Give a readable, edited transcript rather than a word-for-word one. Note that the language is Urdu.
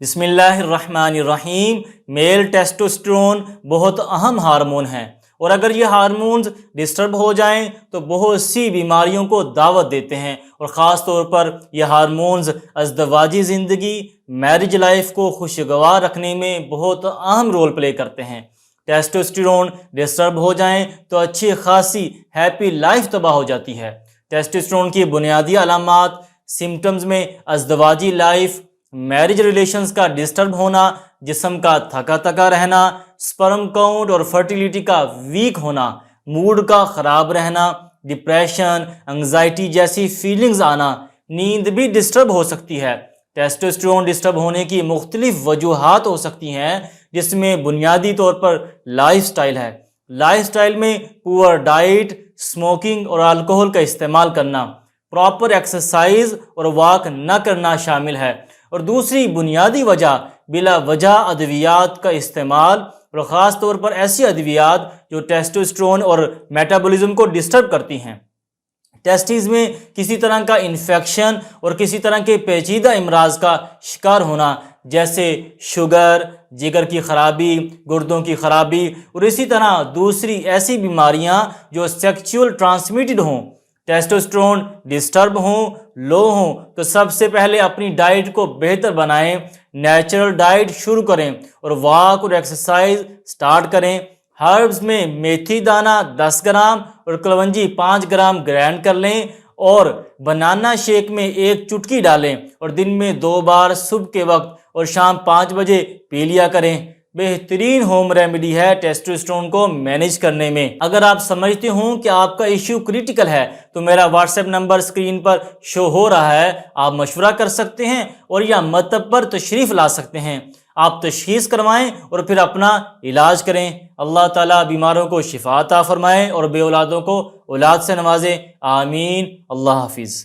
بسم اللہ الرحمن الرحیم۔ میل ٹیسٹوسٹرون بہت اہم ہارمون ہے، اور اگر یہ ہارمونز ڈسٹرب ہو جائیں تو بہت سی بیماریوں کو دعوت دیتے ہیں، اور خاص طور پر یہ ہارمونز ازدواجی زندگی، میرج لائف کو خوشگوار رکھنے میں بہت اہم رول پلے کرتے ہیں۔ ٹیسٹوسٹرون ڈسٹرب ہو جائیں تو اچھی خاصی ہیپی لائف تباہ ہو جاتی ہے۔ ٹیسٹوسٹرون کی بنیادی علامات سمٹمز میں ازدواجی لائف، میرج ریلیشنز کا ڈسٹرب ہونا، جسم کا تھکا تھکا رہنا، سپرم کاؤنٹ اور فرٹیلیٹی کا ویک ہونا، موڈ کا خراب رہنا، ڈپریشن، انگزائٹی جیسی فیلنگز آنا، نیند بھی ڈسٹرب ہو سکتی ہے۔ ٹیسٹوسٹرون ڈسٹرب ہونے کی مختلف وجوہات ہو سکتی ہیں، جس میں بنیادی طور پر لائف سٹائل ہے۔ لائف سٹائل میں پور ڈائٹ، اسموکنگ اور الکحل کا استعمال کرنا، پراپر ایکسرسائز اور واک نہ کرنا شامل ہے، اور دوسری بنیادی وجہ بلا وجہ ادویات کا استعمال، اور خاص طور پر ایسی ادویات جو ٹیسٹوسٹرون اور میٹابولزم کو ڈسٹرب کرتی ہیں۔ ٹیسٹیز میں کسی طرح کا انفیکشن اور کسی طرح کے پیچیدہ امراض کا شکار ہونا، جیسے شوگر، جگر کی خرابی، گردوں کی خرابی، اور اسی طرح دوسری ایسی بیماریاں جو سیکچول ٹرانسمیٹڈ ہوں۔ ٹیسٹوسٹرون ڈسٹرب ہوں، لو ہوں تو سب سے پہلے اپنی ڈائٹ کو بہتر بنائیں، نیچرل ڈائٹ شروع کریں اور واک اور ایکسرسائز سٹارٹ کریں۔ ہربز میں میتھی دانہ 10 گرام اور کلونجی 5 گرام گرینڈ کر لیں اور بنانا شیک میں 1 چٹکی ڈالیں، اور دن میں 2 بار صبح کے وقت اور شام 5 بجے پی لیا کریں۔ بہترین ہوم ریمیڈی ہے ٹیسٹوسٹرون کو مینیج کرنے میں۔ اگر آپ سمجھتے ہوں کہ آپ کا ایشو کریٹیکل ہے تو میرا واٹس ایپ نمبر اسکرین پر شو ہو رہا ہے، آپ مشورہ کر سکتے ہیں اور یا مکتب پر تشریف لا سکتے ہیں۔ آپ تشخیص کروائیں اور پھر اپنا علاج کریں۔ اللہ تعالیٰ بیماروں کو شفا عطا فرمائے اور بے اولادوں کو اولاد سے نوازے، آمین۔ اللہ حافظ۔